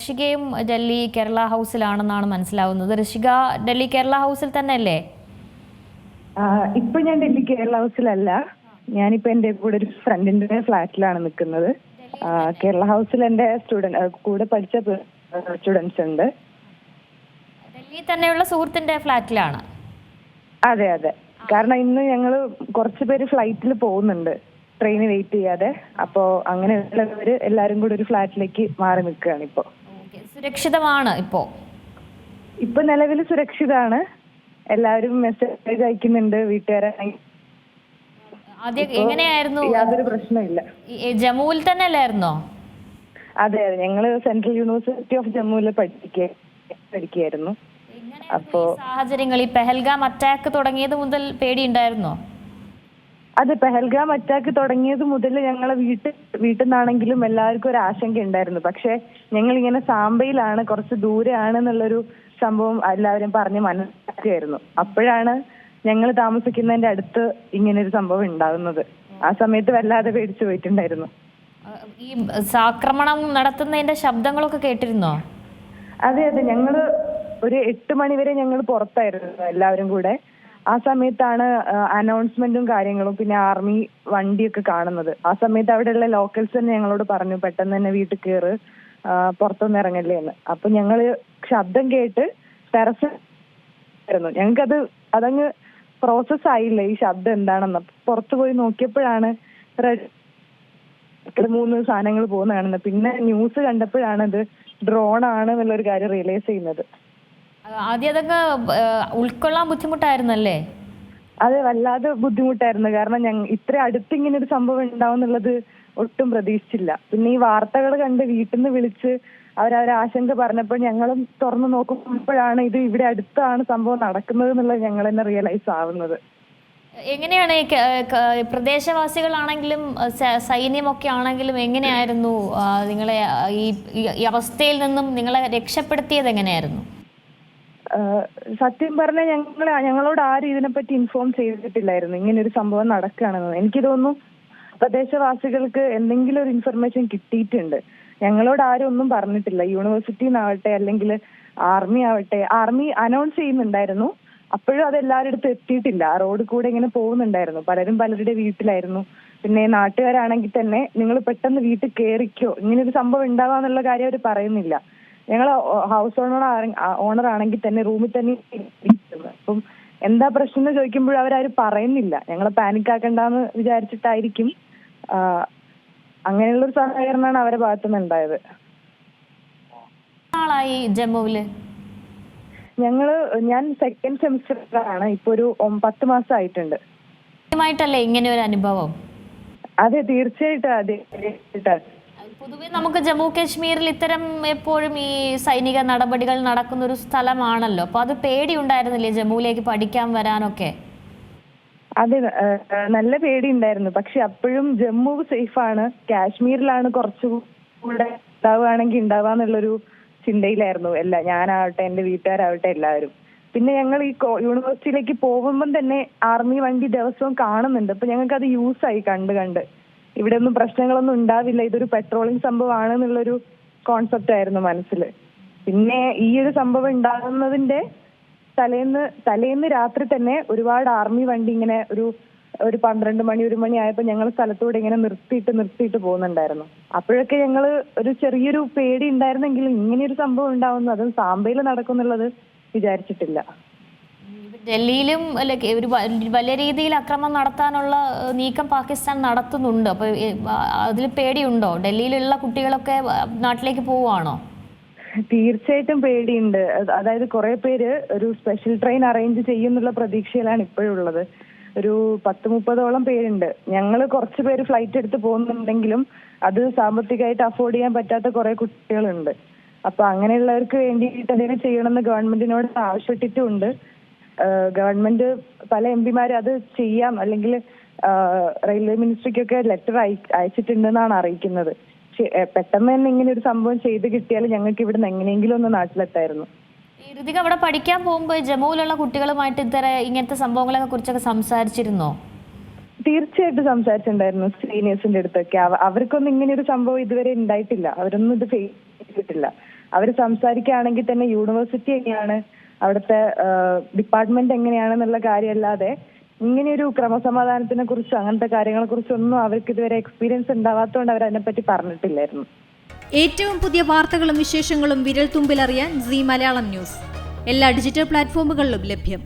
ഋഷികയും ഡൽഹി കേരള ഹൗസിലാണെന്നാണ് മനസ്സിലാവുന്നത്. ഋഷിക ഡൽഹി കേരള ഹൗസിൽ തന്നെ അല്ലേ? ഇപ്പൊ ഞാൻ ഡൽഹി കേരള ഹൗസിലല്ല. ഞാനിപ്പോ എന്റെ കൂടെ ഒരു ഫ്രണ്ടിന്റെ ഫ്ലാറ്റിലാണ് നിൽക്കുന്നത്. കേരള ഹൗസിൽ എന്റെ കൂടെ പഠിച്ച സ്റ്റുഡൻസ് ഉണ്ട്. ഡൽഹി തന്നെയുള്ള സുഹൃത്തിന്റെ ഫ്ലാറ്റിലാണ്? അതെ അതെ, കാരണം ഇന്ന് ഞങ്ങള് കുറച്ചു പേര് ഫ്ലൈറ്റിൽ പോകുന്നുണ്ട്, ട്രെയിന് വെയിറ്റ് ചെയ്യാതെ. അപ്പോ അങ്ങനെയുള്ളവര് എല്ലാരും കൂടി ഒരു ഫ്ലാറ്റിലേക്ക് മാറി നിൽക്കുകയാണ് ഇപ്പോ. സുരക്ഷിതമാണ് ഇപ്പോ നിലവിൽ സുരക്ഷിതാണ്. എല്ലാവരും മെസ്സേജ് അയക്കുന്നുണ്ട് വീട്ടുകാരെ. എങ്ങനെയായിരുന്നു? യാതൊരു പ്രശ്നമില്ല. ജമ്മുവിൽ തന്നെ അല്ലായിരുന്നോ? അതെ അതെ, ഞങ്ങള് സെൻട്രൽ യൂണിവേഴ്സിറ്റി ഓഫ് ജമ്മുവിൽ പഠിക്കുകയായിരുന്നു. അപ്പോ സാഹചര്യങ്ങൾ, ഈ പെഹൽഗാം അറ്റാക്ക് തുടങ്ങിയത് മുതൽ പേടിയുണ്ടായിരുന്നോ? അതെ, പെഹൽഗാം അറ്റാക്ക് തുടങ്ങിയത് മുതൽ ഞങ്ങളെ വീട്ടിൽ നിന്നാണെങ്കിലും എല്ലാവർക്കും ഒരു ആശങ്ക ഉണ്ടായിരുന്നു. പക്ഷെ ഞങ്ങൾ ഇങ്ങനെ സാംബയിലാണ്, കുറച്ച് ദൂരെയാണെന്നുള്ളൊരു സംഭവം എല്ലാവരും പറഞ്ഞ് മനസ്സിലാക്കിയായിരുന്നു. അപ്പോഴാണ് ഞങ്ങൾ താമസിക്കുന്നതിന്റെ അടുത്ത് ഇങ്ങനൊരു സംഭവം ഉണ്ടാകുന്നത്. ആ സമയത്ത് വല്ലാതെ പേടിച്ചു പോയിട്ടുണ്ടായിരുന്നു. ഈ ആക്രമണം നടത്തുന്നതിന്റെ ശബ്ദങ്ങളൊക്കെ കേട്ടിരുന്നോ? അതെ അതെ, ഞങ്ങള് ഒരു 8 മണി വരെ ഞങ്ങൾ പുറത്തായിരുന്നു എല്ലാവരും കൂടെ. ആ സമയത്താണ് അനൗൺസ്മെന്റും കാര്യങ്ങളും പിന്നെ ആർമി വണ്ടിയൊക്കെ കാണുന്നത്. ആ സമയത്ത് അവിടെയുള്ള ലോക്കൽസ് തന്നെ ഞങ്ങളോട് പറഞ്ഞു പെട്ടെന്ന് തന്നെ വീട്ടിൽ കയറ്, പുറത്തൊന്നും ഇറങ്ങല്ലേ എന്ന്. അപ്പൊ ഞങ്ങള് ശബ്ദം കേട്ട് ടെറസ് ആയിരുന്നു. ഞങ്ങൾക്കത് അതങ്ങ് പ്രോസസ് ആയില്ല ഈ ശബ്ദം എന്താണെന്ന്. പുറത്തു പോയി നോക്കിയപ്പോഴാണ് 3 സാധനങ്ങൾ പോകുന്ന കാണുന്നത്. പിന്നെ ന്യൂസ് കണ്ടപ്പോഴാണ് ഇത് ഡ്രോൺ ആണ് എന്നുള്ളൊരു കാര്യം റിയലൈസ് ചെയ്യുന്നത്. ആദ്യം അതൊക്കെ ഉൾക്കൊള്ളാൻ ബുദ്ധിമുട്ടായിരുന്നല്ലേ? അതെ, വല്ലാതെ ബുദ്ധിമുട്ടായിരുന്നു. കാരണം ഇത്ര അടുത്ത് ഇങ്ങനെ ഒരു സംഭവം ഉണ്ടാവും എന്നുള്ളത് ഒട്ടും പ്രതീക്ഷിച്ചില്ല. പിന്നെ ഈ വാർത്തകൾ കണ്ട് വീട്ടിൽ നിന്ന് വിളിച്ച് അവരവരെ ആശങ്ക പറഞ്ഞപ്പോൾ ഞങ്ങളും തുറന്നു നോക്കുമ്പോഴാണ് ഇത് ഇവിടെ അടുത്താണ് സംഭവം നടക്കുന്നത് എന്നുള്ളത് ഞങ്ങൾ തന്നെ റിയലൈസ് ആവുന്നത്. എങ്ങനെയാണ് പ്രദേശവാസികളാണെങ്കിലും സൈന്യമൊക്കെ ആണെങ്കിലും എങ്ങനെയായിരുന്നു നിങ്ങളെ ഈ അവസ്ഥയിൽ നിന്നും നിങ്ങളെ രക്ഷപ്പെടുത്തിയത് എങ്ങനെയായിരുന്നു? സത്യം പറഞ്ഞാൽ ഞങ്ങളോട് ആരും ഇതിനെപ്പറ്റി ഇൻഫോം ചെയ്തിട്ടില്ലായിരുന്നു ഇങ്ങനെ ഒരു സംഭവം നടക്കുകയാണെന്ന്. എനിക്ക് തോന്നുന്നു പ്രദേശവാസികൾക്ക് എന്തെങ്കിലും ഒരു ഇൻഫർമേഷൻ കിട്ടിയിട്ടുണ്ട്. ഞങ്ങളോട് ആരും ഒന്നും പറഞ്ഞിട്ടില്ല. യൂണിവേഴ്സിറ്റിന്നാവട്ടെ അല്ലെങ്കിൽ ആർമി ആവട്ടെ, ആർമി അനൗൺസ് ചെയ്യുന്നുണ്ടായിരുന്നു. അപ്പോഴും അത് എല്ലാവരുടെ അടുത്തും എത്തിയിട്ടില്ല. റോഡ് കൂടെ ഇങ്ങനെ പോകുന്നുണ്ടായിരുന്നു. പലരും പലരുടെ വീട്ടിലായിരുന്നു. പിന്നെ നാട്ടുകാരാണെങ്കിൽ തന്നെ നിങ്ങൾ പെട്ടെന്ന് വീട്ടിൽ കയറിക്കോ, ഇങ്ങനെ ഒരു സംഭവം ഉണ്ടാവാന്നുള്ള കാര്യം അവർ പറയുന്നില്ല. ഞങ്ങൾ ഹൗസ് ഓണർ ആണെങ്കിൽ തന്നെ റൂമിൽ തന്നെ ഇരിക്കുന്നത്. അപ്പം എന്താ പ്രശ്നം എന്ന് ചോദിക്കുമ്പോഴും അവരാരും പറയുന്നില്ല. ഞങ്ങളെ പാനിക് ആക്കണ്ടെന്ന് വിചാരിച്ചിട്ടായിരിക്കും. അങ്ങനെയുള്ളൊരു സഹകരണമാണ് അവരുടെ ഭാഗത്തുനിന്ന് ഉണ്ടായത്. ജമ്മുവില് ഞാൻ സെക്കൻഡ് സെമിസ്റ്ററാണ്. ഇപ്പൊ ഒരു 10 മാസം ആയിട്ടുണ്ട്. ഇങ്ങനെ ഒരു അനുഭവം? അതെ, തീർച്ചയായിട്ടും. അതെ, പൊതുവെ നമുക്ക് ജമ്മു കാശ്മീരിൽ ഇത്തരം എപ്പോഴും ഈ സൈനിക നടപടികൾ നടക്കുന്ന ഒരു സ്ഥലമാണല്ലോ. അപ്പൊ അത് പേടി ഉണ്ടായിരുന്നില്ലേ ജമ്മുവിലേക്ക് പഠിക്കാൻ വരാനൊക്കെ? അതെ, നല്ല പേടി ഉണ്ടായിരുന്നു. പക്ഷെ അപ്പോഴും ജമ്മു സേഫാണ്, കാശ്മീരിലാണ് കുറച്ചുകൂടെ ഉണ്ടാവുകയാണെങ്കിൽ ഉണ്ടാവാന്നുള്ളൊരു ചിന്തയിലായിരുന്നു ഞാനാവട്ടെ എന്റെ വീട്ടുകാരാവട്ടെ എല്ലാവരും. പിന്നെ ഞങ്ങൾ ഈ യൂണിവേഴ്സിറ്റിയിലേക്ക് പോകുമ്പം തന്നെ ആർമി വണ്ടി ദിവസവും കാണുന്നുണ്ട്. അപ്പൊ ഞങ്ങൾക്ക് അത് യൂസായി കണ്ട് ഇവിടെ ഒന്നും പ്രശ്നങ്ങളൊന്നും ഉണ്ടാവില്ല, ഇതൊരു പെട്രോളിംഗ് സംഭവമാണ് എന്നുള്ളൊരു കോൺസെപ്റ്റ് ആയിരുന്നു മനസ്സിൽ. പിന്നെ ഈ ഒരു സംഭവം ഉണ്ടാകുന്നതിന്റെ തലേന്ന് രാത്രി തന്നെ ഒരുപാട് ആർമി വണ്ടി ഇങ്ങനെ ഒരു 12 മണി 1 മണി ആയപ്പോൾ ഞങ്ങൾ സ്ഥലത്തൂടെ ഇങ്ങനെ നിർത്തിയിട്ട് പോകുന്നുണ്ടായിരുന്നു. അപ്പോഴൊക്കെ ഞങ്ങള് ഒരു ചെറിയൊരു പേടി ഉണ്ടായിരുന്നെങ്കിലും ഇങ്ങനെയൊരു സംഭവം ഉണ്ടാവുന്നു, അതും സാംബയിൽ നടക്കുന്നുള്ളത് വിചാരിച്ചിട്ടില്ല. ഡൽഹിയിലും ഒരു വലിയ രീതിയിൽ അക്രമം നടത്താനുള്ള നീക്കം പാകിസ്ഥാൻ നടത്തുന്നുണ്ട്. അപ്പൊ അതിൽ പേടിയുണ്ടോ? ഡൽഹിയിലുള്ള കുട്ടികളൊക്കെ നാട്ടിലേക്ക് പോവുകയാണോ? തീർച്ചയായിട്ടും പേടിയുണ്ട്. അതായത് കുറെ പേര് ഒരു സ്പെഷ്യൽ ട്രെയിൻ അറേഞ്ച് ചെയ്യുന്നുള്ള പ്രതീക്ഷയിലാണ് ഇപ്പോഴുള്ളത്. ഒരു 10-30ഓളം പേരുണ്ട്. ഞങ്ങൾ കുറച്ച് പേര് ഫ്ലൈറ്റ് എടുത്ത് പോകുന്നുണ്ടെങ്കിലും അത് സാമ്പത്തികമായിട്ട് അഫോർഡ് ചെയ്യാൻ പറ്റാത്ത കുറെ കുട്ടികളുണ്ട്. അപ്പൊ അങ്ങനെയുള്ളവർക്ക് വേണ്ടിയിട്ട് എന്തെങ്കിലും ചെയ്യണമെന്ന് ഗവൺമെന്റിനോട് ആവശ്യപ്പെട്ടിട്ടുമുണ്ട്. ഗവൺമെന്റ് പല എംപിമാരും അത് ചെയ്യാം, അല്ലെങ്കിൽ റെയിൽവേ മിനിസ്ട്രിക്കൊക്കെ ലെറ്റർ അയച്ചിട്ടുണ്ടെന്നാണ് അറിയിക്കുന്നത്. പെട്ടെന്ന് തന്നെ ഇങ്ങനെ ഒരു സംഭവം ചെയ്ത് കിട്ടിയാൽ ഞങ്ങൾക്ക് ഇവിടുന്ന് എങ്ങനെയെങ്കിലും ഒന്ന് നാട്ടിലെത്തായിരുന്നു. ഋതിക, അവിടെ പഠിക്കാൻ പോകുമ്പോൾ ജമ്മുവിലുള്ള കുട്ടികളുമായിട്ട് ഇങ്ങനത്തെ സംഭവങ്ങളെ കുറിച്ചൊക്കെ സംസാരിച്ചിരുന്നോ? തീർച്ചയായിട്ടും സംസാരിച്ചിട്ടുണ്ടായിരുന്നു സീനിയേഴ്സിന്റെ അടുത്തൊക്കെ. അവർക്കൊന്നും ഇങ്ങനെ ഒരു സംഭവം ഇതുവരെ ഉണ്ടായിട്ടില്ല. അവരൊന്നും ഇത് ഫേസ് ചെയ്തിട്ടില്ല. അവർ സംസാരിക്കുകയാണെങ്കിൽ തന്നെ യൂണിവേഴ്സിറ്റി എങ്ങനെയാണ്, അവിടുത്തെ ഡിപ്പാർട്ട്മെന്റ് എങ്ങനെയാണെന്നുള്ള കാര്യമല്ലാതെ ഇങ്ങനെയൊരു ക്രമസമാധാനത്തിനെ കുറിച്ചോ അങ്ങനത്തെ കാര്യങ്ങളെ കുറിച്ചൊന്നും അവർക്ക് ഇതുവരെ എക്സ്പീരിയൻസ് ഉണ്ടാവാത്തതുകൊണ്ട് അവർ അതിനെപ്പറ്റി പറഞ്ഞിട്ടില്ലായിരുന്നു. ഏറ്റവും പുതിയ വാർത്തകളും വിശേഷങ്ങളും വിരൽ തുമ്പിലറിയാൻ സീ മലയാളം ന്യൂസ് എല്ലാ ഡിജിറ്റൽ പ്ലാറ്റ്ഫോമുകളിലും ലഭ്യം.